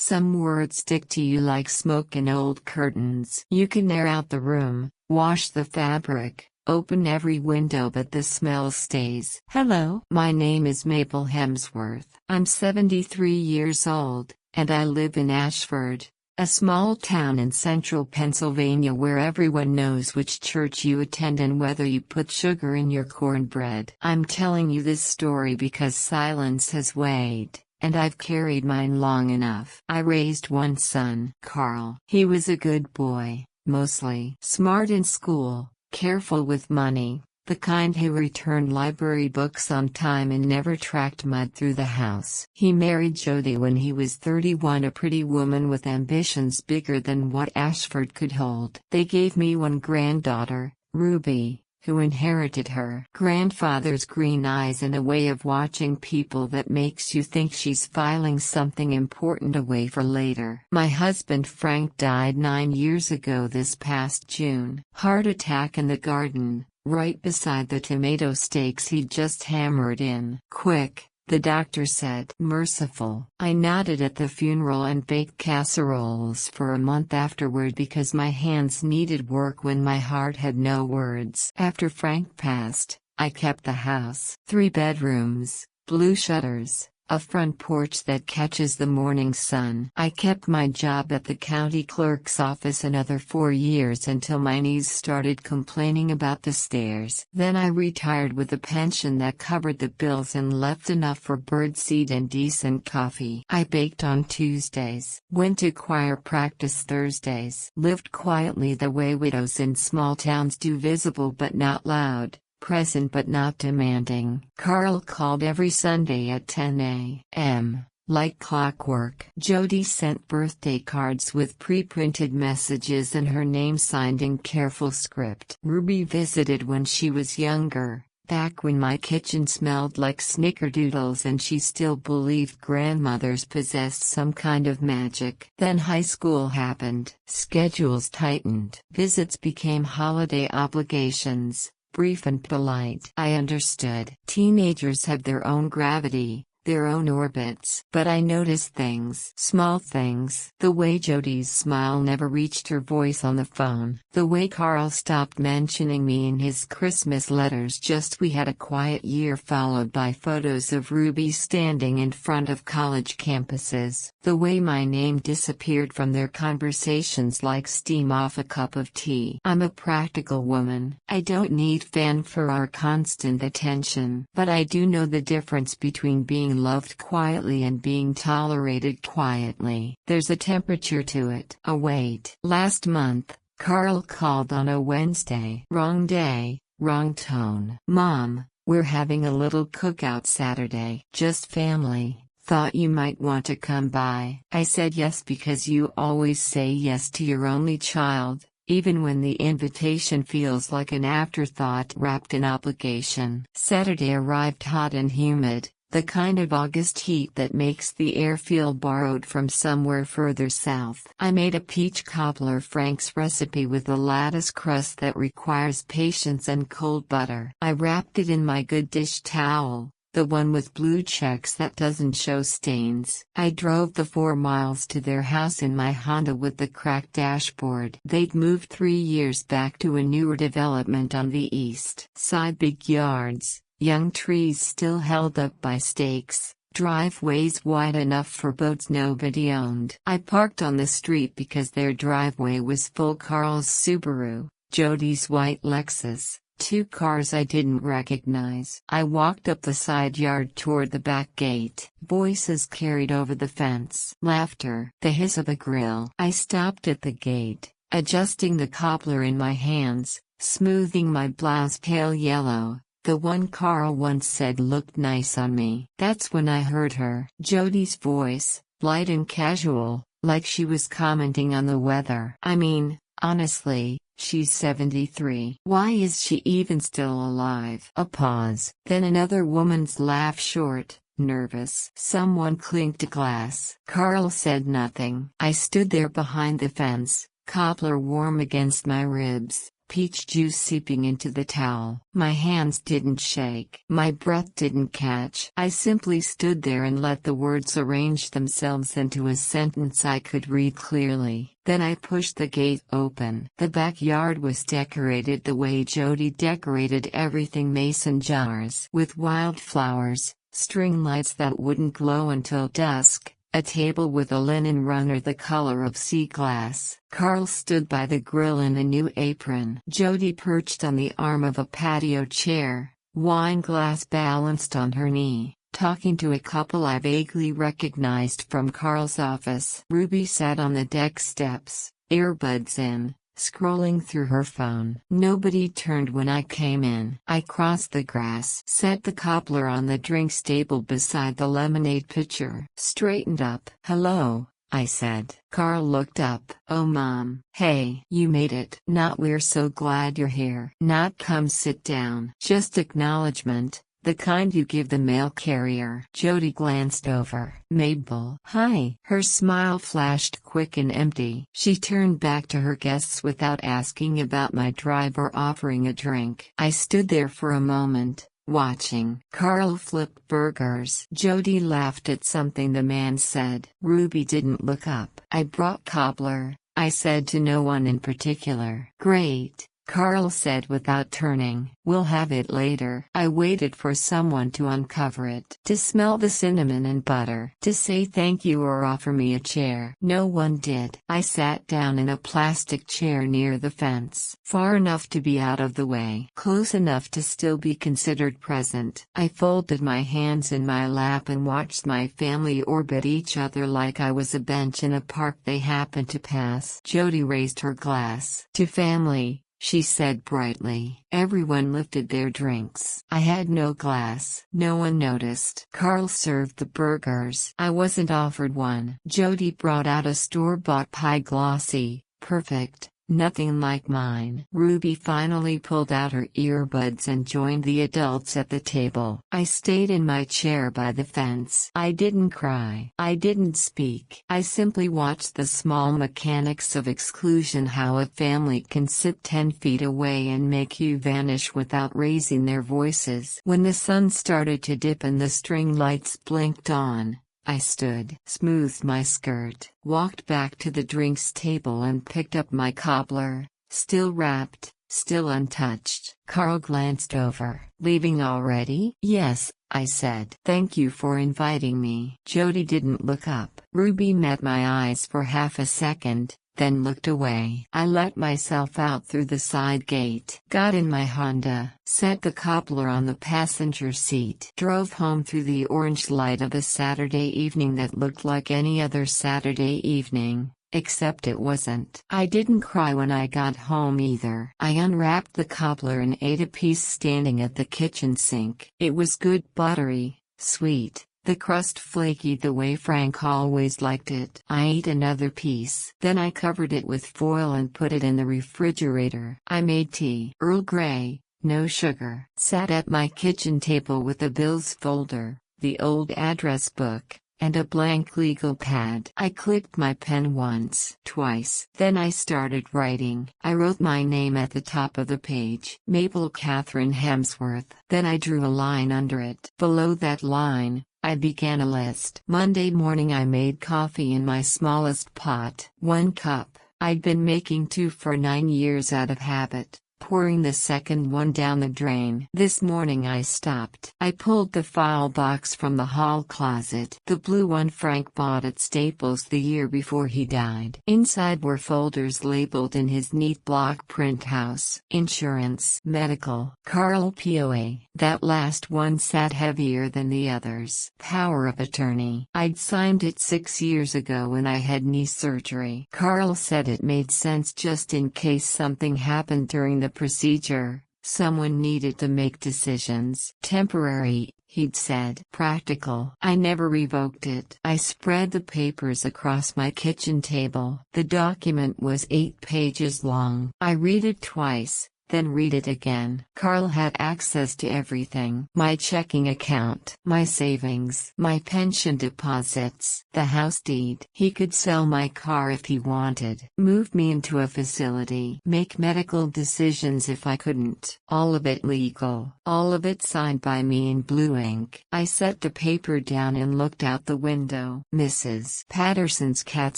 Some words stick to you like smoke in old curtains. You can air out the room, wash the fabric, open every window, but the smell stays. Hello, my name is Mabel Hemsworth. I'm 73 years old, and I live in Ashford, a small town in central Pennsylvania where everyone knows which church you attend and whether you put sugar in your cornbread. I'm telling you this story because silence has weighed, and I've carried mine long enough. I raised one son, Carl. He was a good boy, mostly smart in school, careful with money, the kind who returned library books on time and never tracked mud through the house. He married Jodie when he was 31, a pretty woman with ambitions bigger than what Ashford could hold. They gave me one granddaughter, Ruby, who inherited her grandfather's green eyes and a way of watching people that makes you think she's filing something important away for later. My husband Frank died 9 years ago this past June. Heart attack in the garden, right beside the tomato stakes he'd just hammered in. Quick, the doctor said. Merciful. I nodded at the funeral and baked casseroles for a month afterward because my hands needed work when my heart had no words. After Frank passed, I kept the house. 3 bedrooms, blue shutters, a front porch that catches the morning sun. I kept my job at the county clerk's office another 4 years until my knees started complaining about the stairs. Then I retired with a pension that covered the bills and left enough for birdseed and decent coffee. I baked on Tuesdays, went to choir practice Thursdays, lived quietly the way widows in small towns do, visible but not loud, present but not demanding. Carl called every Sunday at 10 a.m., like clockwork. Jodie sent birthday cards with pre-printed messages and her name signed in careful script. Ruby visited when she was younger, back when my kitchen smelled like snickerdoodles and she still believed grandmothers possessed some kind of magic. Then high school happened. Schedules tightened. Visits became holiday obligations, brief and polite. I understood. Teenagers have their own gravity, their own orbits. But I noticed things. Small things. The way Jodie's smile never reached her voice on the phone. The way Carl stopped mentioning me in his Christmas letters. We had a quiet year followed by photos of Ruby standing in front of college campuses. The way my name disappeared from their conversations like steam off a cup of tea. I'm a practical woman. I don't need fanfare or constant attention. But I do know the difference between being loved quietly and being tolerated quietly. There's a temperature to it. A weight. Last month, Carl called on a Wednesday. Wrong day, wrong tone. Mom, we're having a little cookout Saturday. Just family. Thought you might want to come by. I said yes because you always say yes to your only child, even when the invitation feels like an afterthought wrapped in obligation. Saturday arrived hot and humid, the kind of August heat that makes the air feel borrowed from somewhere further south. I made a peach cobbler, Frank's recipe, with a lattice crust that requires patience and cold butter. I wrapped it in my good dish towel, the one with blue checks that doesn't show stains. I drove the 4 miles to their house in my Honda with the cracked dashboard. They'd moved 3 years back to a newer development on the east side. Big yards, young trees still held up by stakes, driveways wide enough for boats nobody owned. I parked on the street because their driveway was full. Carl's Subaru, Jodie's white Lexus, 2 cars I didn't recognize. I walked up the side yard toward the back gate. Voices carried over the fence. Laughter. The hiss of a grill. I stopped at the gate, adjusting the cobbler in my hands, smoothing my blouse pale yellow, the one Carl once said looked nice on me. That's when I heard her. Jodie's voice, light and casual, like she was commenting on the weather. I mean, honestly, she's 73. Why is she even still alive? A pause. Then another woman's laugh, short, nervous. Someone clinked a glass. Carl said nothing. I stood there behind the fence, cobbler warm against my ribs, peach juice seeping into the towel. My hands didn't shake. My breath didn't catch. I simply stood there and let the words arrange themselves into a sentence I could read clearly. Then I pushed the gate open. The backyard was decorated the way Jodie decorated everything, mason jars with wildflowers, string lights that wouldn't glow until dusk, a table with a linen runner the color of sea glass. Carl stood by the grill in a new apron. Jodie perched on the arm of a patio chair, wine glass balanced on her knee, talking to a couple I vaguely recognized from Carl's office. Ruby sat on the deck steps, earbuds in, scrolling through her phone. Nobody turned when I came in. I crossed the grass, set the cobbler on the drinks table beside the lemonade pitcher, straightened up. "Hello," I said. Carl looked up. "Oh, Mom." "Hey, you made it." "Not we're so glad you're here." "Not come sit down." "Just acknowledgement. The kind you give the mail carrier." Jodie glanced over. "Mabel." "Hi." Her smile flashed quick and empty. She turned back to her guests without asking about my drive or offering a drink. I stood there for a moment, watching. Carl flipped burgers. Jodie laughed at something the man said. Ruby didn't look up. "I brought cobbler," I said to no one in particular. "Great," Carl said without turning. "We'll have it later." I waited for someone to uncover it, to smell the cinnamon and butter, to say thank you or offer me a chair. No one did. I sat down in a plastic chair near the fence, far enough to be out of the way, close enough to still be considered present. I folded my hands in my lap and watched my family orbit each other like I was a bench in a park they happened to pass. Jodie raised her glass. "To family," she said brightly. Everyone lifted their drinks. I had no glass. No one noticed. Carl served the burgers. I wasn't offered one. Jodie brought out a store-bought pie, glossy, perfect, nothing like mine. Ruby finally pulled out her earbuds and joined the adults at the table. I stayed in my chair by the fence. I didn't cry. I didn't speak. I simply watched the small mechanics of exclusion, how a family can sit 10 feet away and make you vanish without raising their voices. When the sun started to dip and the string lights blinked on, I stood, smoothed my skirt, walked back to the drinks table and picked up my cobbler, still wrapped, still untouched. Carl glanced over. "Leaving already?" "Yes," I said. "Thank you for inviting me." Jodie didn't look up. Ruby met my eyes for half a second, then looked away. I let myself out through the side gate, got in my Honda, set the cobbler on the passenger seat, drove home through the orange light of a Saturday evening that looked like any other Saturday evening, except it wasn't. I didn't cry when I got home either. I unwrapped the cobbler and ate a piece standing at the kitchen sink. It was good, buttery, sweet, the crust flaky the way Frank always liked it. I ate another piece. Then I covered it with foil and put it in the refrigerator. I made tea. Earl Grey, no sugar. Sat at my kitchen table with a bills folder, the old address book, and a blank legal pad. I clicked my pen once, twice. Then I started writing. I wrote my name at the top of the page, Mabel Catherine Hemsworth. Then I drew a line under it. Below that line, I began a list. Monday morning I made coffee in my smallest pot. 1 cup. I'd been making 2 for 9 years out of habit, pouring the second one down the drain. This morning I stopped. I pulled the file box from the hall closet, the blue one Frank bought at Staples the year before he died. Inside were folders labeled in his neat block print house. Insurance, medical, Carl POA. That last one sat heavier than the others. Power of attorney. I'd signed it 6 years ago when I had knee surgery. Carl said it made sense just in case something happened during the procedure. Someone needed to make decisions. Temporary, he'd said. Practical. I never revoked it. I spread the papers across my kitchen table. The document was 8 pages long. I read it twice, then read it again. Carl had access to everything. My checking account, my savings, my pension deposits, the house deed. He could sell my car if he wanted, move me into a facility, make medical decisions if I couldn't. All of it legal. All of it signed by me in blue ink. I set the paper down and looked out the window. Mrs. Patterson's cat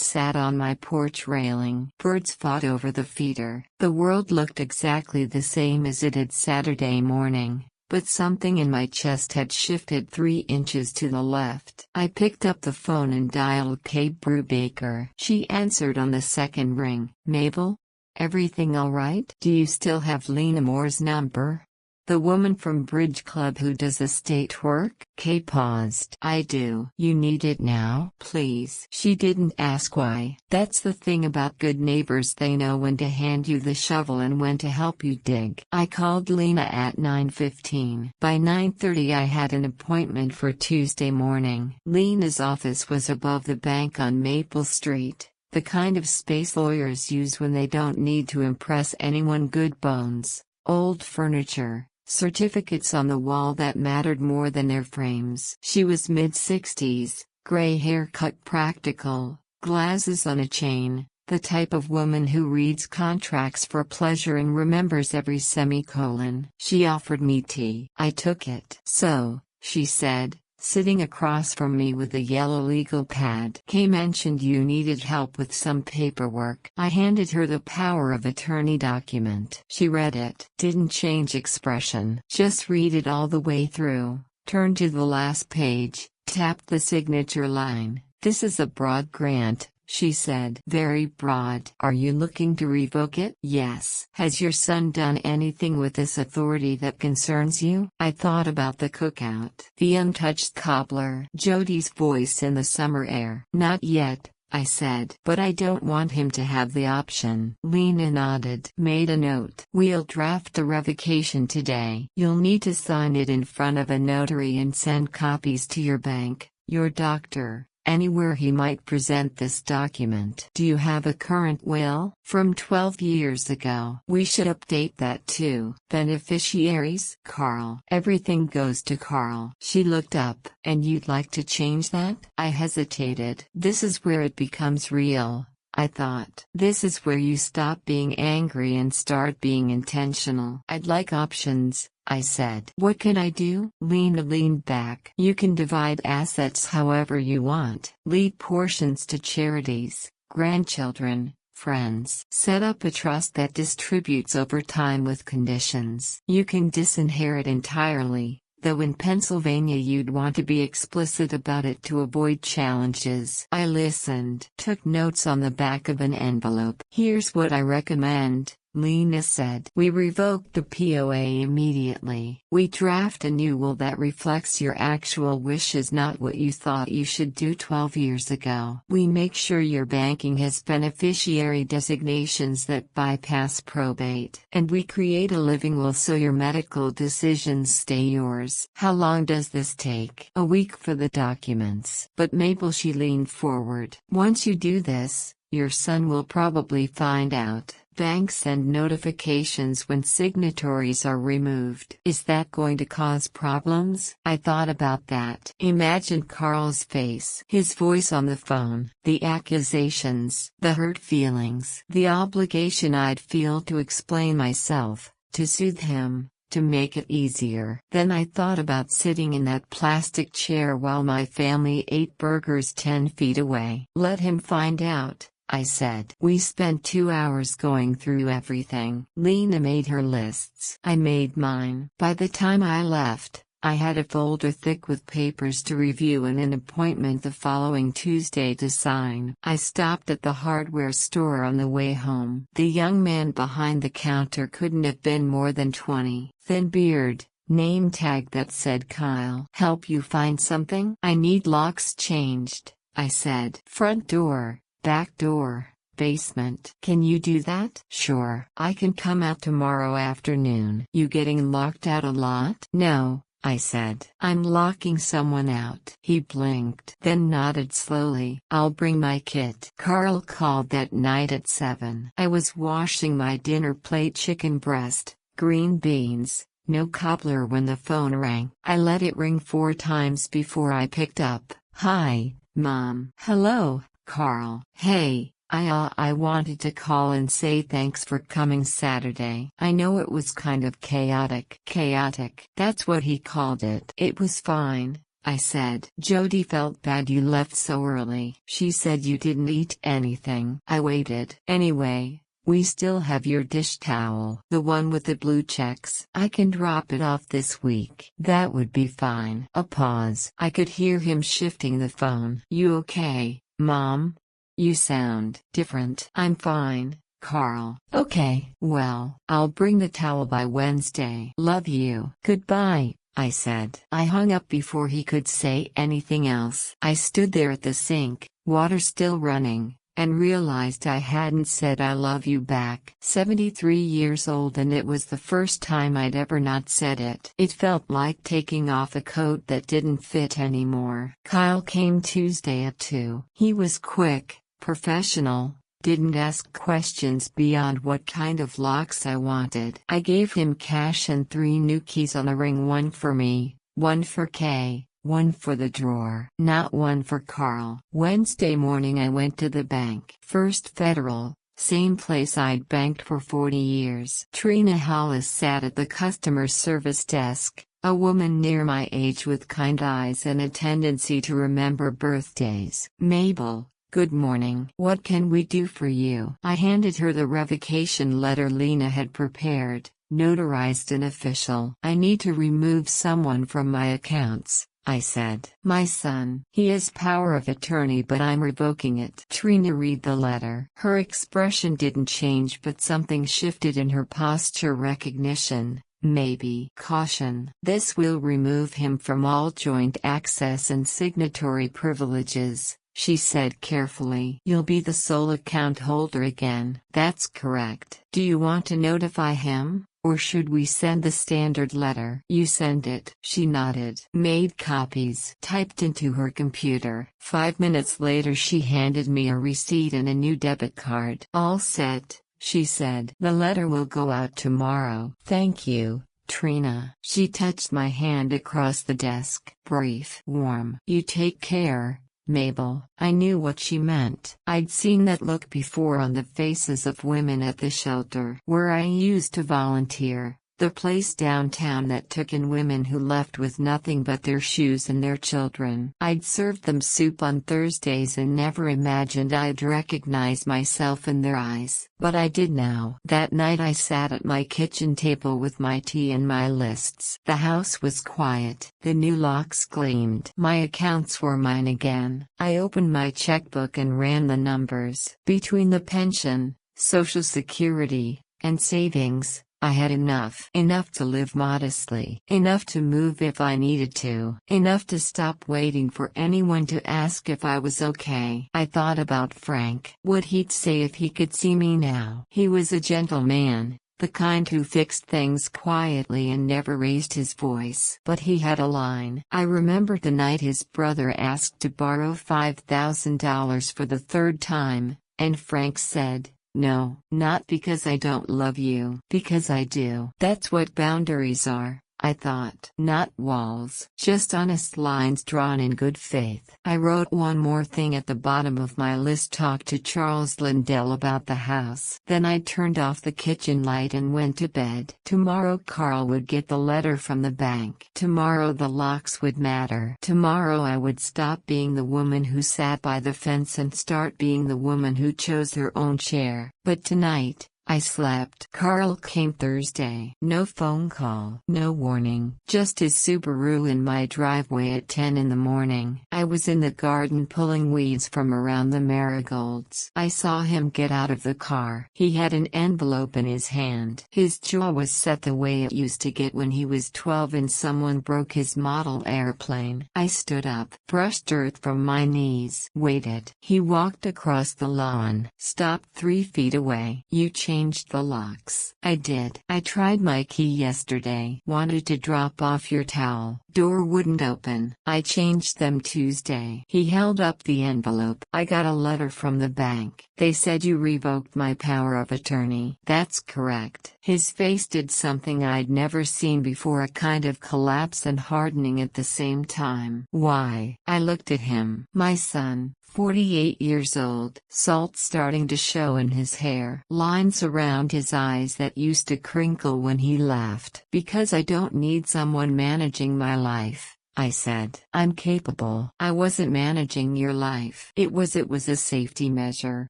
sat on my porch railing. Birds fought over the feeder. The world looked exactly the same as it had Saturday morning, but something in my chest had shifted 3 inches to the left. I picked up the phone and dialed Kate Brubaker. She answered on the second ring. Mabel? Everything all right? Do you still have Lena Moore's number? The woman from Bridge Club who does estate work? Kay paused. I do. You need it now? Please. She didn't ask why. That's the thing about good neighbors, they know when to hand you the shovel and when to help you dig. I called Lena at 9:15. By 9:30 I had an appointment for Tuesday morning. Lena's office was above the bank on Maple Street. The kind of space lawyers use when they don't need to impress anyone. Good bones, old furniture, certificates on the wall that mattered more than their frames. She was mid-60s, gray hair cut practical, glasses on a chain, the type of woman who reads contracts for pleasure and remembers every semicolon. She offered me tea. I took it. So, she said, sitting across from me with a yellow legal pad. Kay mentioned you needed help with some paperwork. I handed her the power of attorney document. She read it. Didn't change expression. Just read it all the way through. Turned to the last page, tapped the signature line. This is a broad grant, she said. Very broad. Are you looking to revoke it? Yes. Has your son done anything with this authority that concerns you? I thought about the cookout. The untouched cobbler. Jodie's voice in the summer air. Not yet, I said. But I don't want him to have the option. Lena nodded. Made a note. We'll draft the revocation today. You'll need to sign it in front of a notary and send copies to your bank, your doctor, anywhere he might present this document. Do you have a current will? From 12 years ago. We should update that too. Beneficiaries? Carl. Everything goes to Carl. She looked up. And you'd like to change that? I hesitated. This is where it becomes real, I thought. This is where you stop being angry and start being intentional. I'd like options, I said. What can I do? Lena leaned back. You can divide assets however you want. Leave portions to charities, grandchildren, friends. Set up a trust that distributes over time with conditions. You can disinherit entirely, though in Pennsylvania you'd want to be explicit about it to avoid challenges. I listened. Took notes on the back of an envelope. Here's what I recommend, Lena said. We revoke the POA immediately. We draft a new will that reflects your actual wishes, not what you thought you should do 12 years ago. We make sure your banking has beneficiary designations that bypass probate. And we create a living will so your medical decisions stay yours. How long does this take? A week for the documents. But Mabel, she leaned forward. Once you do this, your son will probably find out. Banks send notifications when signatories are removed. Is that going to cause problems? I thought about that. Imagine Carl's face, his voice on the phone, the accusations, the hurt feelings, the obligation I'd feel to explain myself, to soothe him, to make it easier. Then I thought about sitting in that plastic chair while my family ate burgers 10 feet away. Let him find out, I said. We spent 2 hours going through everything. Lena made her lists. I made mine. By the time I left, I had a folder thick with papers to review and an appointment the following Tuesday to sign. I stopped at the hardware store on the way home. The young man behind the counter couldn't have been more than 20. Thin beard, name tag that said Kyle. Help you find something? I need locks changed, I said. Front door, back door, basement. Can you do that? Sure. I can come out tomorrow afternoon. You getting locked out a lot? No, I said. I'm locking someone out. He blinked, then nodded slowly. I'll bring my kit. Carl called that night at 7. I was washing my dinner plate, chicken breast, Green beans. No cobbler when the phone rang. I let it ring 4 times before I picked up. Hi, Mom. Hello, Carl. Hey, I wanted to call and say thanks for coming Saturday. I know it was kind of chaotic. Chaotic. That's what he called it. It was fine, I said. Jodie felt bad you left so early. She said you didn't eat anything. I waited. Anyway, we still have your dish towel. The one with the blue checks. I can drop it off this week. That would be fine. A pause. I could hear him shifting the phone. You okay, Mom? You sound different. I'm fine, Carl. Okay. Well, I'll bring the towel by Wednesday. Love you. Goodbye, I said. I hung up before he could say anything else. I stood there at the sink, water still running, and realized I hadn't said I love you back. 73 years old, and it was the first time I'd ever not said it. It felt like taking off a coat that didn't fit anymore. Kyle came Tuesday at 2. He was quick, professional, didn't ask questions beyond what kind of locks I wanted. I gave him cash and 3 new keys on a ring, one for me, one for Kay, one for the drawer. Not one for Carl. Wednesday morning I went to the bank. First Federal, same place I'd banked for 40 years. Trina Hollis sat at the customer service desk, a woman near my age with kind eyes and a tendency to remember birthdays. Mabel, good morning. What can we do for you? I handed her the revocation letter Lena had prepared, notarized and official. I need to remove someone from my accounts, I said. My son. He has power of attorney, but I'm revoking it. Trina read the letter. Her expression didn't change, but something shifted in her posture. Recognition, maybe caution. This will remove him from all joint access and signatory privileges, she said carefully. You'll be the sole account holder again. That's correct. Do you want to notify him? Or should we send the standard letter? You send it. She nodded. Made copies. Typed into her computer. 5 minutes later she handed me a receipt and a new debit card. All set, she said. The letter will go out tomorrow. Thank you, Trina. She touched my hand across the desk. Brief. Warm. You take care, Mabel. I knew what she meant. I'd seen that look before on the faces of women at the shelter where I used to volunteer, the place downtown that took in women who left with nothing but their shoes and their children. I'd served them soup on Thursdays and never imagined I'd recognize myself in their eyes. But I did now. That night I sat at my kitchen table with my tea and my lists. The house was quiet. The new locks gleamed. My accounts were mine again. I opened my checkbook and ran the numbers. Between the pension, Social Security, and savings, I had enough. Enough to live modestly. Enough to move if I needed to. Enough to stop waiting for anyone to ask if I was okay. I thought about Frank. What he'd say if he could see me now. He was a gentleman, the kind who fixed things quietly and never raised his voice. But he had a line. I remembered the night his brother asked to borrow $5,000 for the 3rd time, and Frank said, "No, not because I don't love you. Because I do." That's what boundaries are, I thought. Not walls. Just honest lines drawn in good faith. I wrote one more thing at the bottom of my list: talk to Charles Lindell about the house. Then I turned off the kitchen light and went to bed. Tomorrow Carl would get the letter from the bank. Tomorrow the locks would matter. Tomorrow I would stop being the woman who sat by the fence and start being the woman who chose her own chair. But tonight, I slept. Carl came Thursday. No phone call. No warning. Just his Subaru in my driveway at 10 in the morning. I was in the garden pulling weeds from around the marigolds. I saw him get out of the car. He had an envelope in his hand. His jaw was set the way it used to get when he was 12 and someone broke his model airplane. I stood up, brushed dirt from my knees, waited. He walked across the lawn, stopped 3 feet away. You changed changed the locks. I did. I tried my key yesterday. Wanted to drop off your towel. Door wouldn't open. I changed them Tuesday. He held up the envelope. I got a letter from the bank. They said you revoked my power of attorney. That's correct. His face did something I'd never seen before, a kind of collapse and hardening at the same time. Why? I looked at him. My son, 48 years old, salt starting to show in his hair, lines around his eyes that used to crinkle when he laughed. Because I don't need someone managing my life, I said. I'm capable. I wasn't managing your life. It was a safety measure.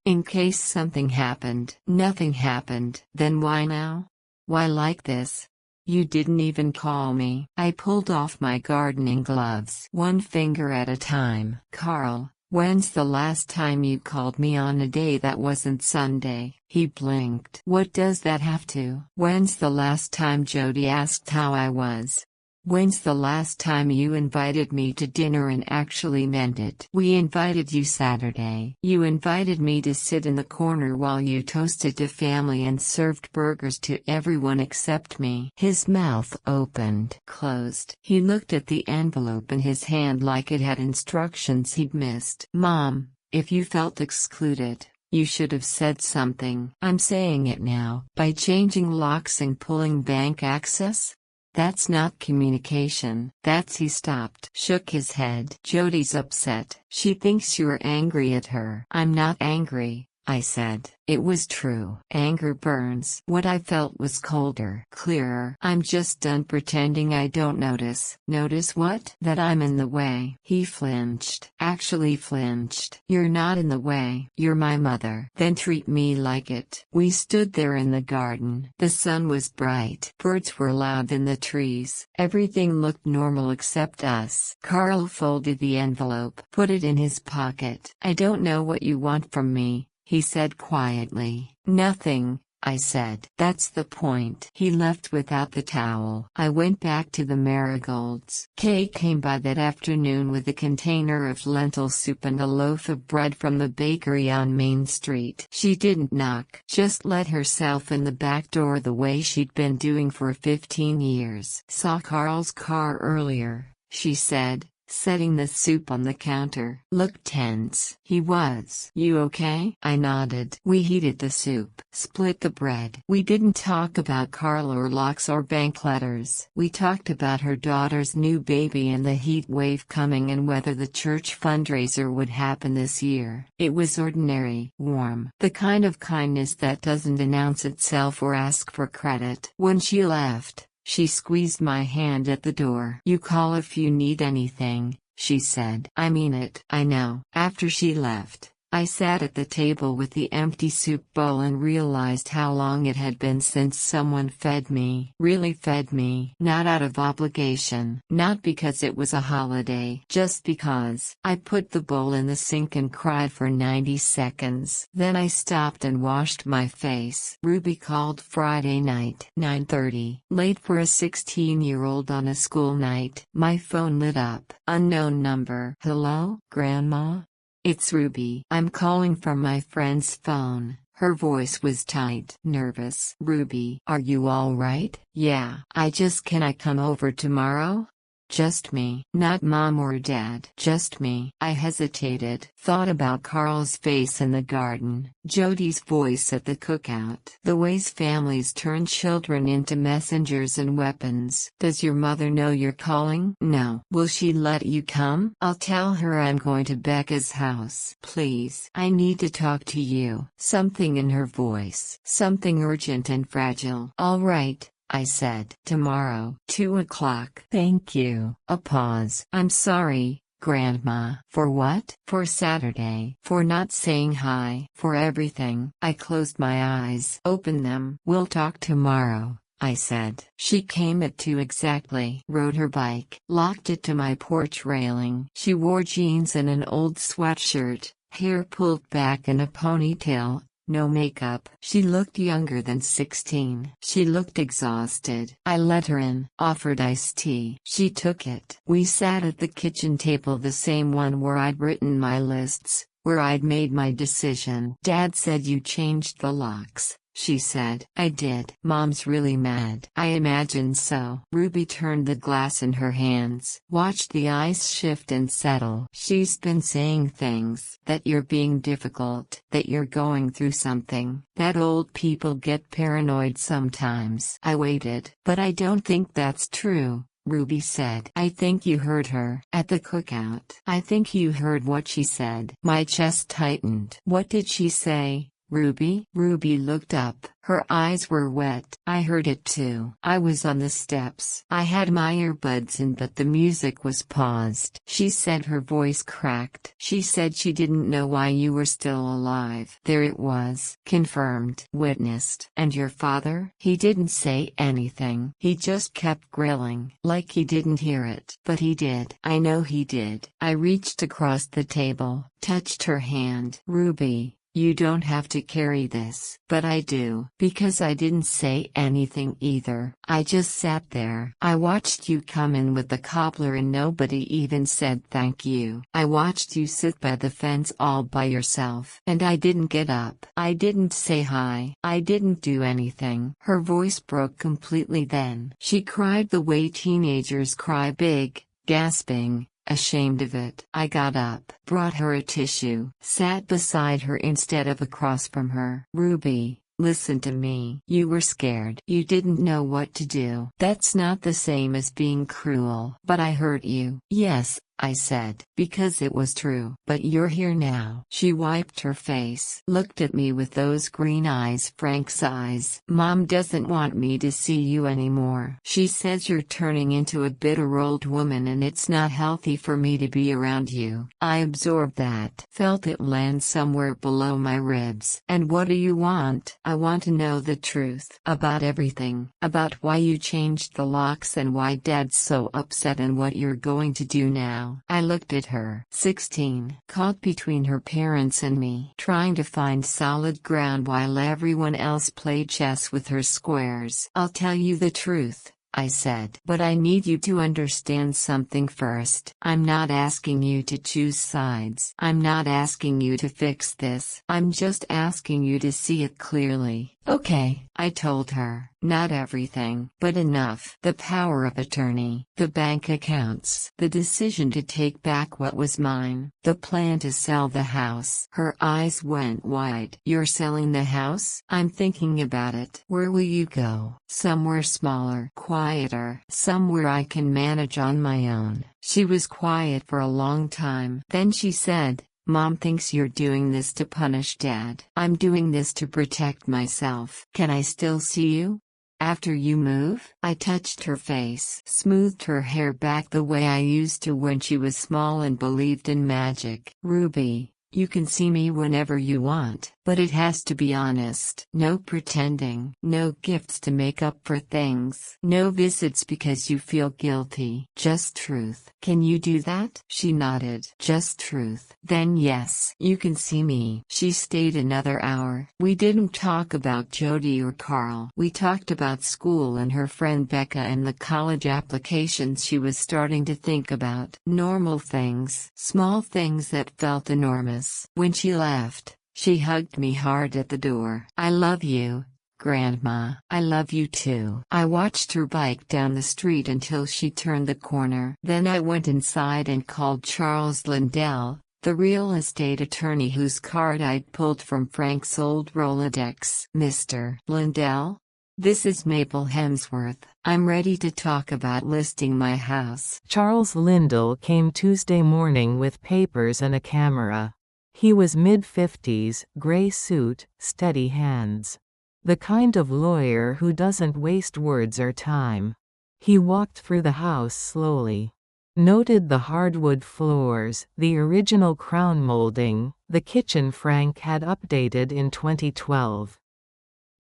In case something happened. Nothing happened. Then why now? Why like this? You didn't even call me. I pulled off my gardening gloves. One finger at a time. Carl, when's the last time you called me on a day that wasn't Sunday? He blinked. What does that have to? When's the last time Jodie asked how I was? When's the last time you invited me to dinner and actually meant it? We invited you Saturday. You invited me to sit in the corner while you toasted to family and served burgers to everyone except me. His mouth opened, closed. He looked at the envelope in his hand like it had instructions he'd missed. Mom, if you felt excluded, you should have said something. I'm saying it now. By changing locks and pulling bank access? That's not communication. He stopped, shook his head. Jodie's upset. She thinks you're angry at her. I'm not angry, I said. It was true. Anger burns. What I felt was colder, clearer. I'm just done pretending I don't notice. Notice what? That I'm in the way. He flinched. Actually flinched. You're not in the way. You're my mother. Then treat me like it. We stood there in the garden. The sun was bright. Birds were loud in the trees. Everything looked normal except us. Carl folded the envelope, put it in his pocket. I don't know what you want from me, he said quietly. Nothing, I said. That's the point. He left without the towel. I went back to the marigolds. Kay came by that afternoon with a container of lentil soup and a loaf of bread from the bakery on Main Street. She didn't knock, just let herself in the back door the way she'd been doing for 15 years. Saw Carl's car earlier, she said, setting the soup on the counter. Looked tense. He was. You okay? I nodded. We heated the soup, split the bread. We didn't talk about Carl or locks or bank letters. We talked about her daughter's new baby and the heat wave coming and whether the church fundraiser would happen this year. It was ordinary, warm, the kind of kindness that doesn't announce itself or ask for credit. When she left, she squeezed my hand at the door. You call if you need anything, she said. I mean it. I know. After she left, I sat at the table with the empty soup bowl and realized how long it had been since someone fed me. Really fed me. Not out of obligation. Not because it was a holiday. Just because. I put the bowl in the sink and cried for 90 seconds. Then I stopped and washed my face. Ruby called Friday night. 9:30. Late for a 16-year-old on a school night. My phone lit up. Unknown number. Hello, Grandma? It's Ruby. I'm calling from my friend's phone. Her voice was tight, nervous. Ruby, are you all right? Yeah. Can I come over tomorrow? Just me. Not Mom or Dad. Just me. I hesitated. Thought about Carl's face in the garden. Jodie's voice at the cookout. The ways families turn children into messengers and weapons. Does your mother know you're calling? No. Will she let you come? I'll tell her I'm going to Becca's house. Please. I need to talk to you. Something in her voice. Something urgent and fragile. All right, I said. Tomorrow, 2 o'clock. Thank you. A pause. I'm sorry, Grandma. For what? For Saturday. For not saying hi. For everything. I closed my eyes. Opened them. We'll talk tomorrow, I said. She came at 2 exactly. Rode her bike. Locked it to my porch railing. She wore jeans and an old sweatshirt, hair pulled back in a ponytail. No makeup. She looked younger than 16. She looked exhausted. I let her in, offered iced tea. She took it. We sat at the kitchen table, the same one where I'd written my lists, where I'd made my decision. Dad said you changed the locks, she said. I did. Mom's really mad. I imagine so. Ruby turned the glass in her hands, watched the ice shift and settle. She's been saying things. That you're being difficult, that you're going through something, that old people get paranoid sometimes. I waited. But I don't think that's true, Ruby said. I think you heard her. At the cookout. I think you heard what she said. My chest tightened. What did she say, Ruby? Ruby looked up. Her eyes were wet. I heard it too. I was on the steps. I had my earbuds in but the music was paused. She said, her voice cracked. She said she didn't know why you were still alive. There it was. Confirmed. Witnessed. And your father? He didn't say anything. He just kept grilling. Like he didn't hear it. But he did. I know he did. I reached across the table, touched her hand. Ruby. You don't have to carry this, but I do, because I didn't say anything either. I just sat there. I watched you come in with the cobbler and nobody even said thank you. I watched you sit by the fence all by yourself. And I didn't get up. I didn't say hi. I didn't do anything. Her voice broke completely then. She cried the way teenagers cry, big, gasping, ashamed of it. I got up, brought her a tissue, sat beside her instead of across from her. Ruby, listen to me. You were scared. You didn't know what to do. That's not the same as being cruel. But I hurt you. Yes, I said, because it was true. But you're here now. She wiped her face, looked at me with those green eyes, Frank's eyes. Mom doesn't want me to see you anymore. She says you're turning into a bitter old woman and it's not healthy for me to be around you. I absorbed that, felt it land somewhere below my ribs. And what do you want? I want to know the truth. About everything. About why you changed the locks and why Dad's so upset and what you're going to do now. I looked at her. 16. Caught between her parents and me. Trying to find solid ground while everyone else played chess with her squares. I'll tell you the truth, I said. But I need you to understand something first. I'm not asking you to choose sides. I'm not asking you to fix this. I'm just asking you to see it clearly. Okay, I told her. Not everything, but enough. The power of attorney, the bank accounts, the decision to take back what was mine, the plan to sell the house. Her eyes went wide. You're selling the house? I'm thinking about it. Where will you go? Somewhere smaller, quieter, somewhere I can manage on my own. She was quiet for a long time. Then she said, Mom thinks you're doing this to punish Dad. I'm doing this to protect myself. Can I still see you? After you move? I touched her face, smoothed her hair back the way I used to when she was small and believed in magic. Ruby, you can see me whenever you want, but it has to be honest. No pretending. No gifts to make up for things. No visits because you feel guilty. Just truth. Can you do that? She nodded. Just truth. Then yes, you can see me. She stayed another hour. We didn't talk about Jodie or Carl. We talked about school and her friend Becca and the college applications she was starting to think about. Normal things. Small things that felt enormous. When she left, she hugged me hard at the door. I love you, Grandma. I love you too. I watched her bike down the street until she turned the corner. Then I went inside and called Charles Lindell, the real estate attorney whose card I'd pulled from Frank's old Rolodex. Mr. Lindell? This is Mabel Hemsworth. I'm ready to talk about listing my house. Charles Lindell came Tuesday morning with papers and a camera. He was mid-50s, gray suit, steady hands. The kind of lawyer who doesn't waste words or time. He walked through the house slowly. Noted the hardwood floors, the original crown molding, the kitchen Frank had updated in 2012.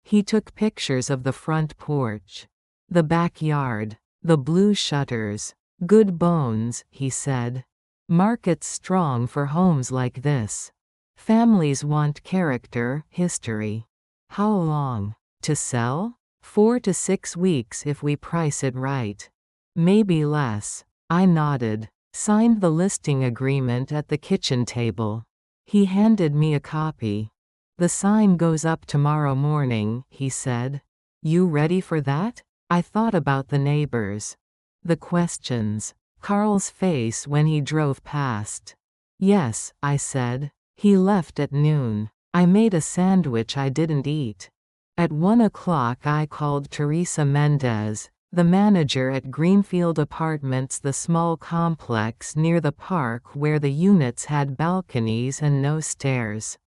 He took pictures of the front porch. The backyard. The blue shutters. Good bones, he said. Market's strong for homes like this. Families want character, history. How long? To sell? 4 to 6 weeks if we price it right. Maybe less. I nodded. Signed the listing agreement at the kitchen table. He handed me a copy. The sign goes up tomorrow morning, he said. You ready for that? I thought about the neighbors. The questions. Carl's face when he drove past. Yes, I said. He left at noon. I made a sandwich I didn't eat. At 1 o'clock I called Teresa Mendez, the manager at Greenfield Apartments, the small complex near the park where the units had balconies and no stairs.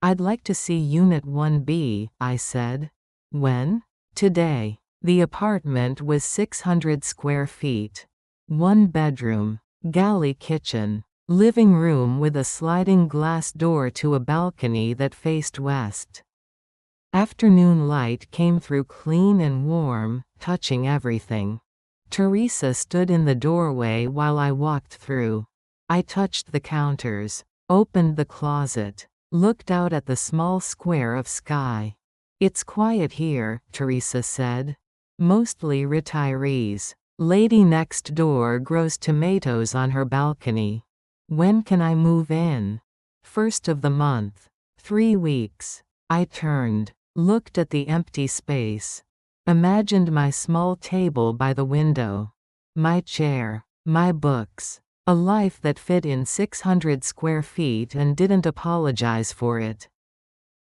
I'd like to see Unit 1B, I said. When? Today. The apartment was 600 square feet. 1 bedroom, galley kitchen, living room with a sliding glass door to a balcony that faced west. Afternoon light came through clean and warm, touching everything. Teresa stood in the doorway while I walked through. I touched the counters, opened the closet, looked out at the small square of sky. It's quiet here, Teresa said. Mostly retirees. Lady next door grows tomatoes on her balcony. When can I move in? 1st of the month. 3 weeks. I turned, looked at the empty space. Imagined my small table by the window. My chair. My books. A life that fit in 600 square feet and didn't apologize for it.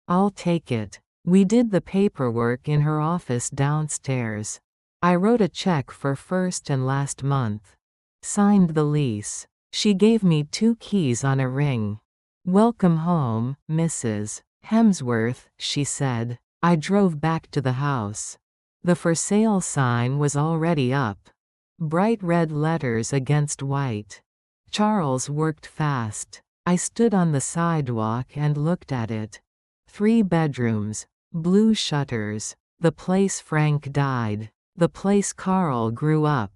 I'll take it. We did the paperwork in her office downstairs. I wrote a check for first and last month. Signed the lease. She gave me 2 keys on a ring. Welcome home, Mrs. Hemsworth, she said. I drove back to the house. The for sale sign was already up. Bright red letters against white. Charles worked fast. I stood on the sidewalk and looked at it. 3 bedrooms, blue shutters. The place Frank died. The place Carl grew up.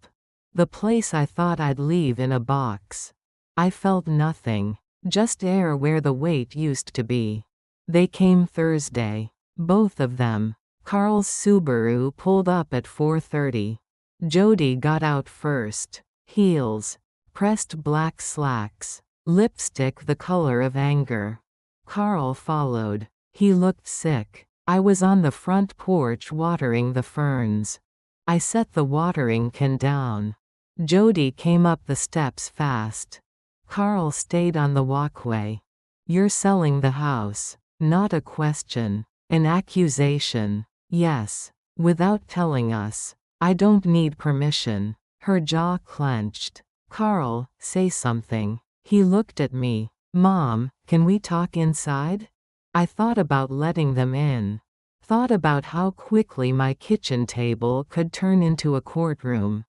The place I thought I'd leave in a box. I felt nothing, just air where the weight used to be. They came Thursday. Both of them. Carl's Subaru pulled up at 4:30. Jodie got out first. Heels. Pressed black slacks. Lipstick the color of anger. Carl followed. He looked sick. I was on the front porch watering the ferns. I set the watering can down. Jodie came up the steps fast. Carl stayed on the walkway. You're selling the house. Not a question. An accusation. Yes. Without telling us. I don't need permission. Her jaw clenched. Carl, say something. He looked at me. Mom, can we talk inside? I thought about letting them in. Thought about how quickly my kitchen table could turn into a courtroom.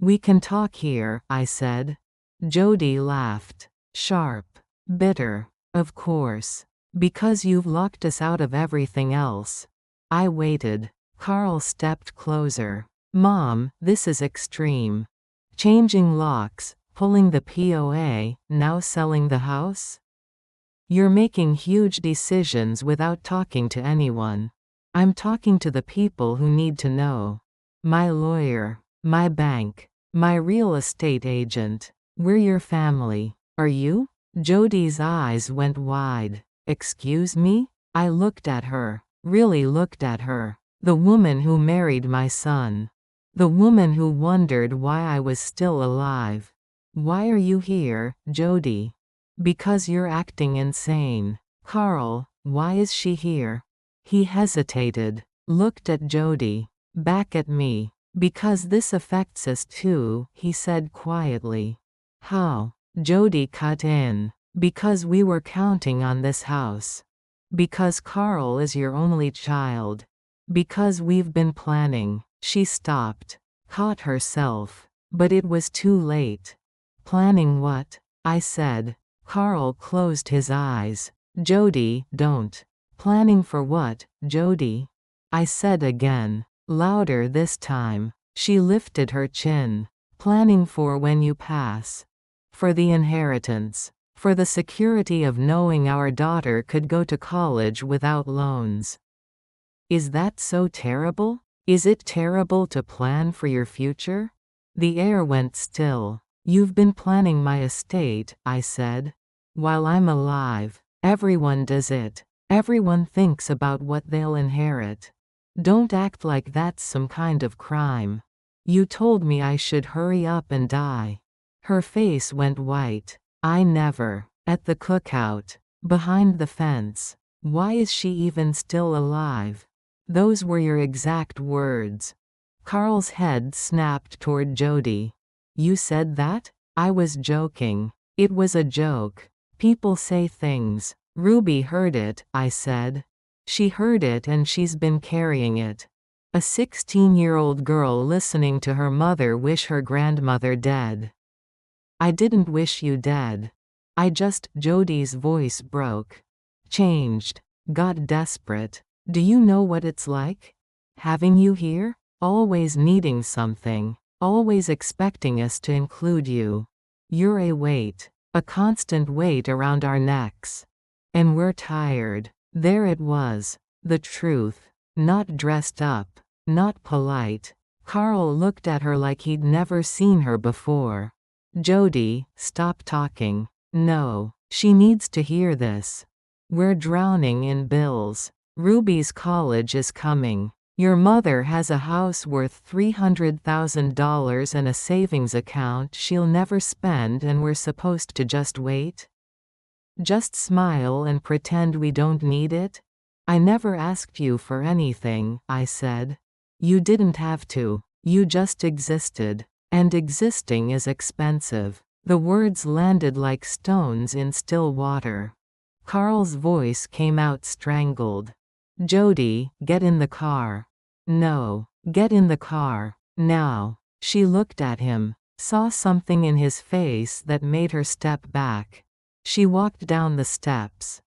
We can talk here, I said. Jodie laughed. Sharp. Bitter. Of course. Because you've locked us out of everything else. I waited. Carl stepped closer. Mom, this is extreme. Changing locks, pulling the POA, now selling the house? You're making huge decisions without talking to anyone. I'm talking to the people who need to know. My lawyer. My bank. My real estate agent. We're your family. Are you? Jodie's eyes went wide. Excuse me? I looked at her. Really looked at her. The woman who married my son. The woman who wondered why I was still alive. Why are you here, Jodie? Because you're acting insane. Carl, why is she here? He hesitated, looked at Jodie, back at me. Because this affects us too, he said quietly. How? Jodie cut in. Because we were counting on this house. Because Carl is your only child. Because we've been planning. She stopped, caught herself. But it was too late. Planning what? I said. Carl closed his eyes. Jodie, don't. Planning for what, Jodie? I said again, louder this time. She lifted her chin. Planning for when you pass. For the inheritance. For the security of knowing our daughter could go to college without loans. Is that so terrible? Is it terrible to plan for your future? The air went still. You've been planning my estate, I said. While I'm alive, everyone does it. Everyone thinks about what they'll inherit. Don't act like that's some kind of crime. You told me I should hurry up and die." Her face went white. "I never. At the cookout. Behind the fence. Why is she even still alive? Those were your exact words." Carl's head snapped toward Jodie. "You said that? I was joking. It was a joke. People say things." "Ruby heard it," I said. "She heard it and she's been carrying it. A 16-year-old girl listening to her mother wish her grandmother dead." "I didn't wish you dead. I just—" Jodie's voice broke. Changed. Got desperate. "Do you know what it's like? Having you here? Always needing something. Always expecting us to include you. You're a weight. A constant weight around our necks. And we're tired." There it was. The truth. Not dressed up. Not polite. Carl looked at her like he'd never seen her before. "Jodie, stop talking. No. She needs to hear this. We're drowning in bills. Ruby's college is coming. Your mother has a house worth $300,000 and a savings account she'll never spend, and we're supposed to just wait? Just smile and pretend we don't need it? I never asked you for anything," I said. "You didn't have to. You just existed. And existing is expensive." The words landed like stones in still water. Carl's voice came out strangled. "Jodie, get in the car." "No. Get in the car. Now." She looked at him, saw something in his face that made her step back. She walked down the steps.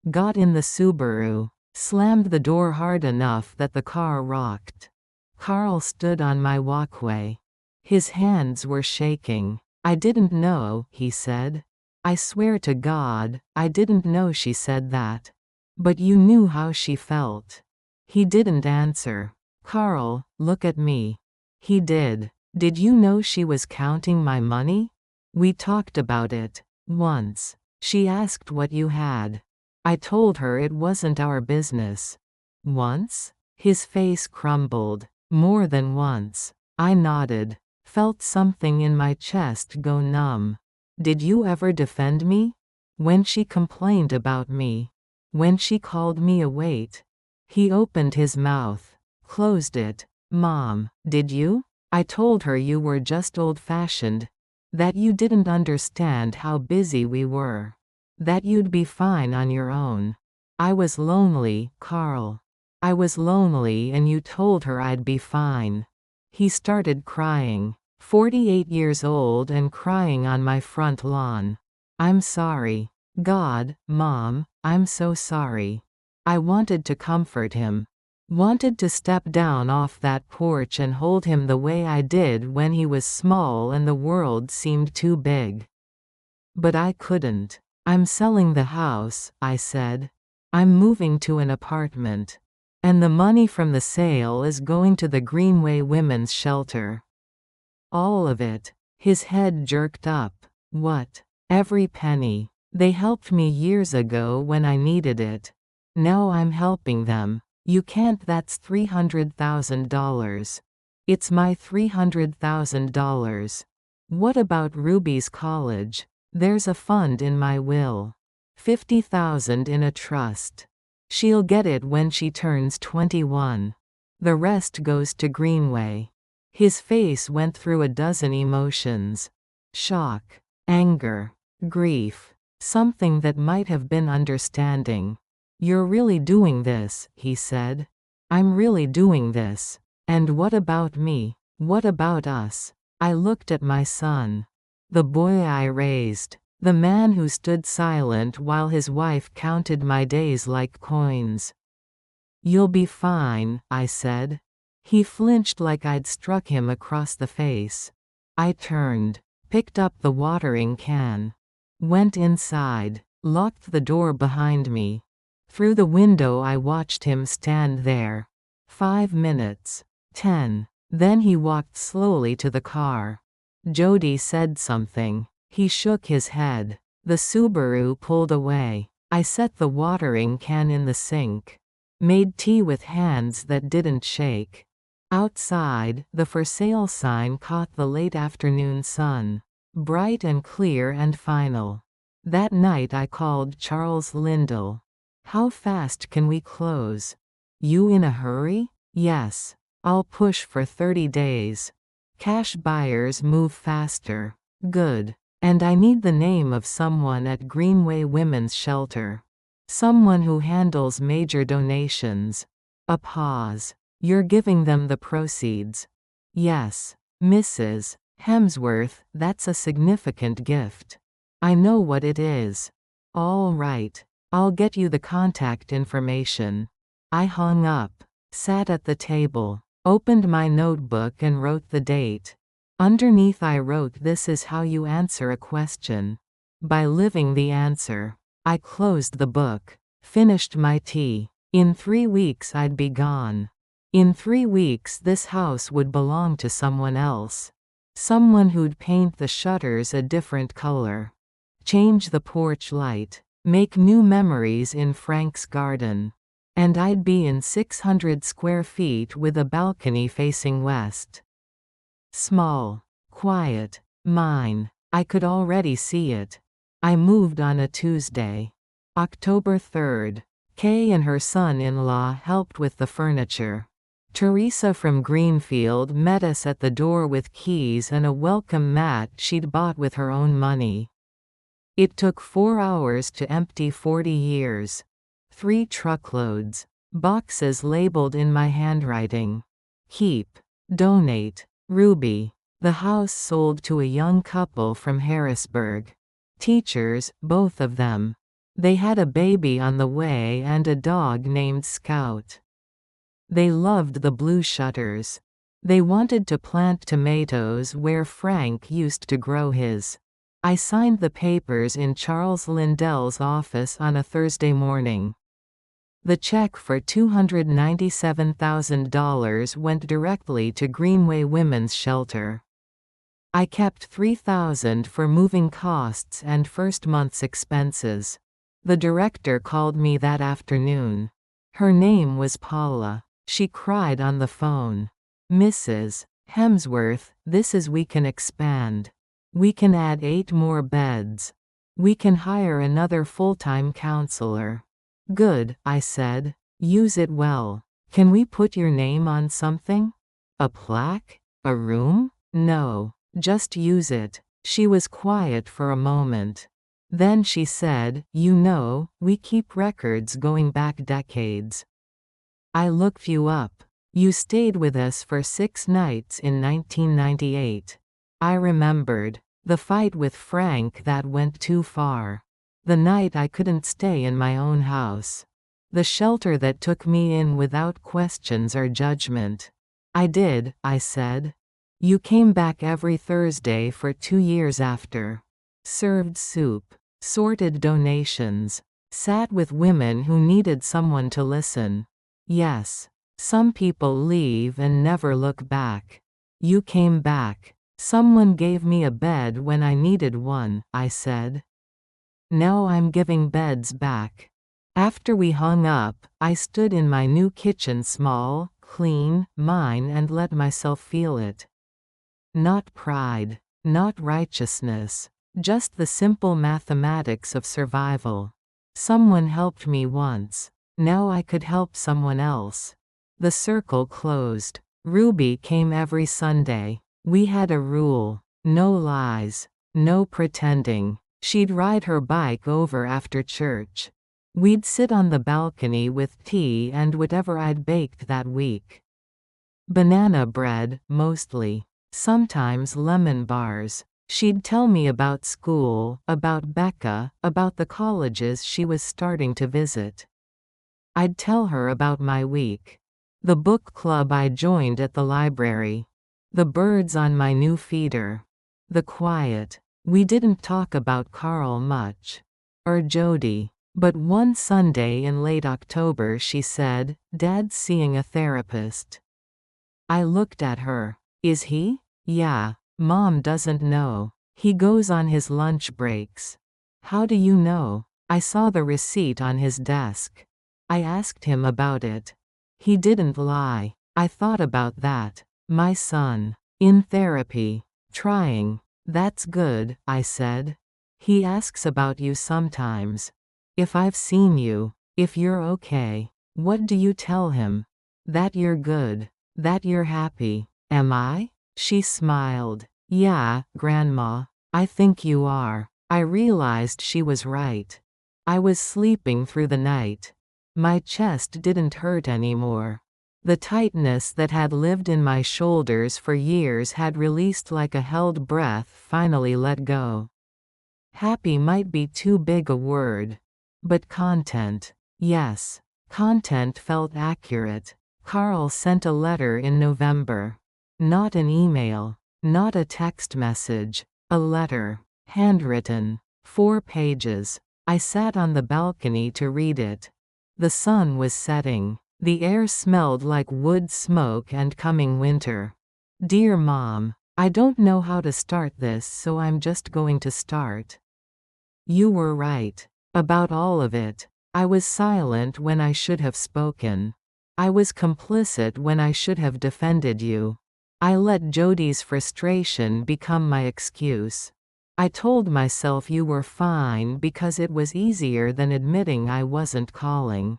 Got in the Subaru. Slammed the door hard enough that the car rocked. Carl stood on my walkway. His hands were shaking. "I didn't know," he said. "I swear to God, I didn't know she said that." "But you knew how she felt." He didn't answer. "Carl, look at me." He did. "Did you know she was counting my money? We talked about it. Once. She asked what you had. I told her it wasn't our business." "Once?" His face crumbled. "More than once." I nodded. Felt something in my chest go numb. "Did you ever defend me? When she complained about me? When she called me a weight?" He opened his mouth. Closed it. "Mom, did you? I told her you were just old-fashioned. That you didn't understand how busy we were. That you'd be fine on your own. I was lonely, Carl. I was lonely, and you told her I'd be fine." He started crying. 48 years old and crying on my front lawn. "I'm sorry. God, Mom, I'm so sorry." I wanted to comfort him. Wanted to step down off that porch and hold him the way I did when he was small and the world seemed too big. But I couldn't. "I'm selling the house," I said. "I'm moving to an apartment. And the money from the sale is going to the Greenway Women's Shelter. All of it." His head jerked up. "What?" "Every penny. They helped me years ago when I needed it. Now I'm helping them. You can't. That's $300,000. It's my $300,000. What about Ruby's college? There's a fund in my will. $50,000 in a trust. She'll get it when she turns 21. The rest goes to Greenway." His face went through a dozen emotions. Shock. Anger. Grief. Something that might have been understanding. "You're really doing this," he said. "I'm really doing this. And what about me? What about us?" I looked at my son. The boy I raised. The man who stood silent while his wife counted my days like coins. "You'll be fine," I said. He flinched like I'd struck him across the face. I turned. Picked up the watering can. Went inside. Locked the door behind me. Through the window I watched him stand there. 5 minutes. 10. Then he walked slowly to the car. Jodie said something. He shook his head. The Subaru pulled away. I set the watering can in the sink. Made tea with hands that didn't shake. Outside, the for sale sign caught the late afternoon sun. Bright and clear and final. That night I called Charles Lindell. How fast can we close? You in a hurry? Yes. I'll push for 30 days. Cash buyers move faster. Good. And I need the name of someone at Greenway Women's Shelter. Someone who handles major donations. A pause. You're giving them the proceeds. Yes. Mrs. Hemsworth, that's a significant gift. I know what it is. All right. I'll get you the contact information. I hung up, sat at the table, opened my notebook and wrote the date. Underneath I wrote, "This is how you answer a question. By living the answer." I closed the book, finished my tea. In 3 weeks I'd be gone. In 3 weeks this house would belong to someone else. Someone who'd paint the shutters a different color. Change the porch light. Make new memories in Frank's garden. And I'd be in 600 square feet with a balcony facing west. Small. Quiet. Mine. I could already see it. I moved on a Tuesday. October 3rd. Kay and her son-in-law helped with the furniture. Teresa from Greenfield met us at the door with keys and a welcome mat she'd bought with her own money. It took 4 hours to empty 40 years. 3 truckloads. Boxes labeled in my handwriting. Keep. Donate. Ruby. The house sold to a young couple from Harrisburg. Teachers, both of them. They had a baby on the way and a dog named Scout. They loved the blue shutters. They wanted to plant tomatoes where Frank used to grow his. I signed the papers in Charles Lindell's office on a Thursday morning. The check for $297,000 went directly to Greenway Women's Shelter. I kept $3,000 for moving costs and first month's expenses. The director called me that afternoon. Her name was Paula. She cried on the phone. "Mrs. Hemsworth, we can expand. We can add 8 more beds. We can hire another full-time counselor." "Good," I said. "Use it well. Can we put your name on something? A plaque? A room?" "No. Just use it." She was quiet for a moment. Then she said, "You know, we keep records going back decades. I looked you up. You stayed with us for 6 nights in 1998. I remembered. The fight with Frank that went too far. The night I couldn't stay in my own house. The shelter that took me in without questions or judgment. I did," I said. "You came back every Thursday for 2 years after. Served soup. Sorted donations. Sat with women who needed someone to listen. Yes. Some people leave and never look back. You came back. Someone gave me a bed when I needed one," I said. "Now I'm giving beds back." After we hung up, I stood in my new kitchen, small, clean, mine, and let myself feel it. Not pride. Not righteousness. Just the simple mathematics of survival. Someone helped me once. Now I could help someone else. The circle closed. Ruby came every Sunday. We had a rule. No lies. No pretending. She'd ride her bike over after church. We'd sit on the balcony with tea and whatever I'd baked that week. Banana bread, mostly. Sometimes lemon bars. She'd tell me about school, about Becca, about the colleges she was starting to visit. I'd tell her about my week. The book club I joined at the library. The birds on my new feeder. The quiet. We didn't talk about Carl much. Or Jodie. But one Sunday in late October she said, "Dad's seeing a therapist." I looked at her. "Is he?" "Yeah. Mom doesn't know. He goes on his lunch breaks." "How do you know?" I saw the receipt on his desk. I asked him about it. He didn't lie. I thought about that. My son. In therapy. Trying. That's good, I said. He asks about you sometimes. If I've seen you. If you're okay. What do you tell him? That you're good. That you're happy. Am I? She smiled. Yeah, Grandma. I think you are. I realized she was right. I was sleeping through the night. My chest didn't hurt anymore. The tightness that had lived in my shoulders for years had released like a held breath, finally let go. Happy might be too big a word. But content. Yes. Content felt accurate. Carl sent a letter in November. Not an email. Not a text message. A letter. Handwritten. 4 pages. I sat on the balcony to read it. The sun was setting. The air smelled like wood smoke and coming winter. Dear Mom, I don't know how to start this, so I'm just going to start. You were right. About all of it. I was silent when I should have spoken. I was complicit when I should have defended you. I let Jodie's frustration become my excuse. I told myself you were fine because it was easier than admitting I wasn't calling.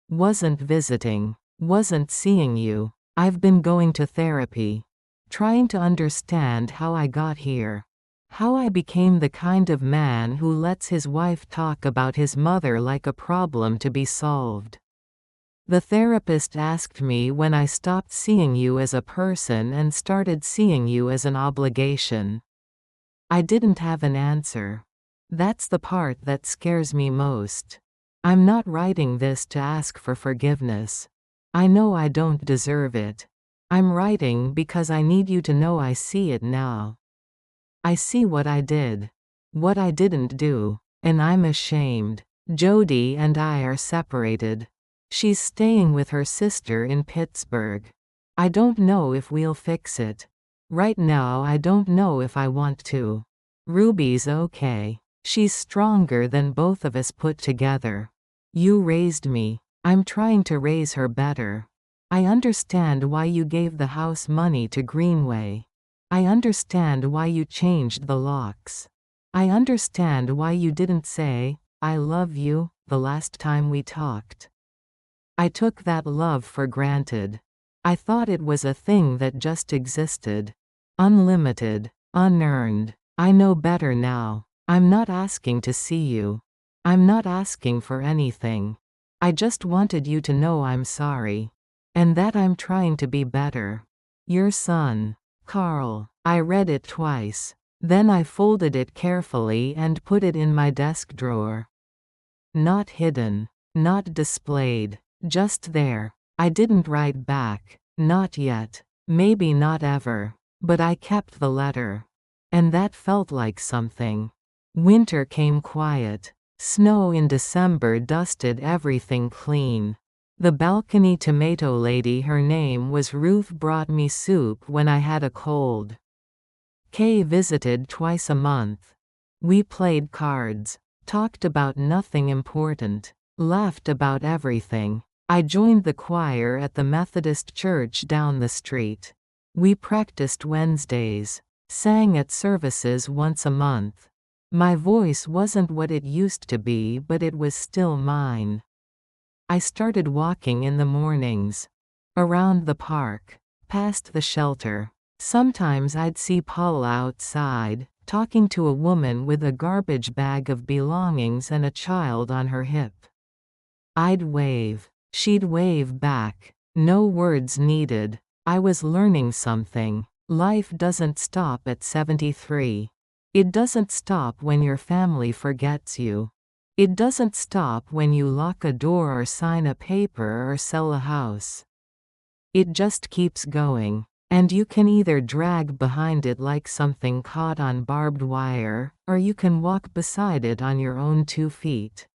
Wasn't visiting. Wasn't seeing you. I've been going to therapy. Trying to understand how I got here. How I became the kind of man who lets his wife talk about his mother like a problem to be solved. The therapist asked me when I stopped seeing you as a person and started seeing you as an obligation. I didn't have an answer. That's the part that scares me most. I'm not writing this to ask for forgiveness. I know I don't deserve it. I'm writing because I need you to know I see it now. I see what I did. What I didn't do. And I'm ashamed. Jodie and I are separated. She's staying with her sister in Pittsburgh. I don't know if we'll fix it. Right now I don't know if I want to. Ruby's okay. She's stronger than both of us put together. You raised me. I'm trying to raise her better. I understand why you gave the house money to Greenway. I understand why you changed the locks. I understand why you didn't say, "I love you," the last time we talked. I took that love for granted. I thought it was a thing that just existed. Unlimited. Unearned. I know better now. I'm not asking to see you. I'm not asking for anything. I just wanted you to know I'm sorry. And that I'm trying to be better. Your son, Carl. I read it twice. Then I folded it carefully and put it in my desk drawer. Not hidden. Not displayed. Just there. I didn't write back. Not yet. Maybe not ever. But I kept the letter. And that felt like something. Winter came quiet. Snow in December dusted everything clean. The balcony tomato lady, her name was Ruth, brought me soup when I had a cold. Kay visited twice a month. We played cards. Talked about nothing important. Laughed about everything. I joined the choir at the Methodist church down the street. We practiced Wednesdays. Sang at services once a month. My voice wasn't what it used to be, but it was still mine. I started walking in the mornings. Around the park. Past the shelter. Sometimes I'd see Paula outside, talking to a woman with a garbage bag of belongings and a child on her hip. I'd wave. She'd wave back. No words needed. I was learning something. Life doesn't stop at 73. It doesn't stop when your family forgets you. It doesn't stop when you lock a door or sign a paper or sell a house. It just keeps going. And you can either drag behind it like something caught on barbed wire, or you can walk beside it on your own 2 feet.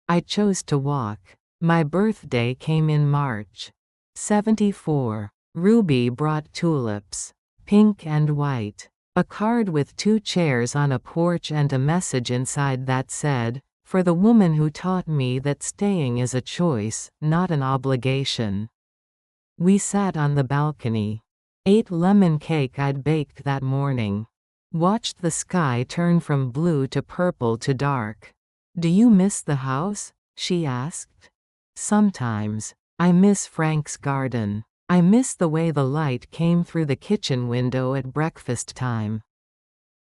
I chose to walk. My birthday came in March. 74. Ruby brought tulips. Pink and white. A card with 2 chairs on a porch and a message inside that said, For the woman who taught me that staying is a choice, not an obligation. We sat on the balcony. Ate lemon cake I'd baked that morning. Watched the sky turn from blue to purple to dark. "Do you miss the house?" she asked. "Sometimes. I miss Frank's garden. I miss the way the light came through the kitchen window at breakfast time."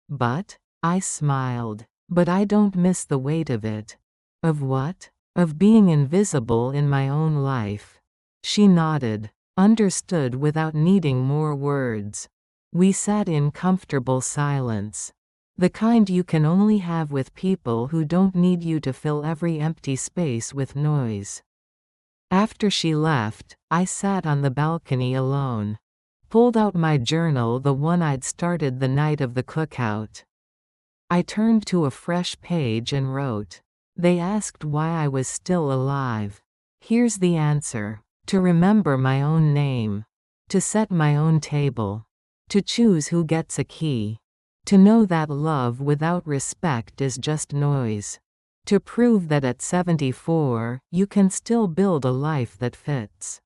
"But," I smiled, "but I don't miss the weight of it." "Of what?" "Of being invisible in my own life." She nodded, understood without needing more words. We sat in comfortable silence. The kind you can only have with people who don't need you to fill every empty space with noise. After she left, I sat on the balcony alone. Pulled out my journal, the one I'd started the night of the cookout. I turned to a fresh page and wrote. They asked why I was still alive. Here's the answer. To remember my own name. To set my own table. To choose who gets a key. To know that love without respect is just noise. To prove that at 74, you can still build a life that fits.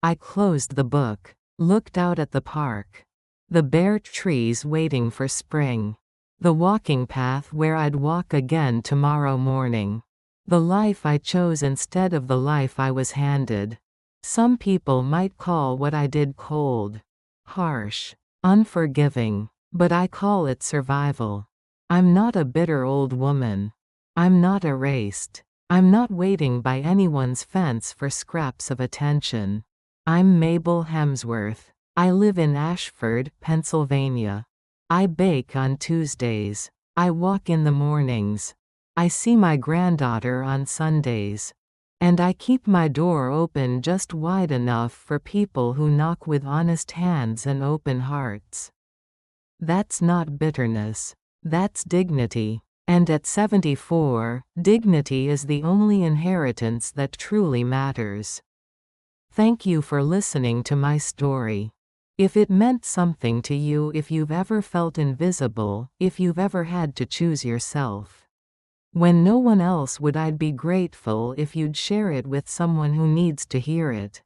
I closed the book, looked out at the park. The bare trees waiting for spring. The walking path where I'd walk again tomorrow morning. The life I chose instead of the life I was handed. Some people might call what I did cold, harsh, unforgiving, but I call it survival. I'm not a bitter old woman. I'm not erased. I'm not waiting by anyone's fence for scraps of attention. I'm Mabel Hemsworth. I live in Ashford, Pennsylvania. I bake on Tuesdays. I walk in the mornings. I see my granddaughter on Sundays. And I keep my door open just wide enough for people who knock with honest hands and open hearts. That's not bitterness. That's dignity. And at 74, dignity is the only inheritance that truly matters. Thank you for listening to my story. If it meant something to you, if you've ever felt invisible, if you've ever had to choose yourself when no one else would, I'd be grateful if you'd share it with someone who needs to hear it.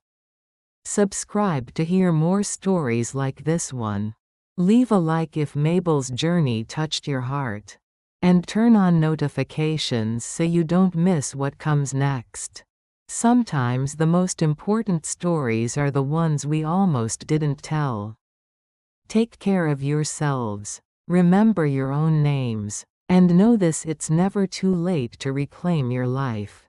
Subscribe to hear more stories like this one. Leave a like if Mabel's journey touched your heart. And turn on notifications so you don't miss what comes next. Sometimes the most important stories are the ones we almost didn't tell. Take care of yourselves. Remember your own names. And know this: it's never too late to reclaim your life.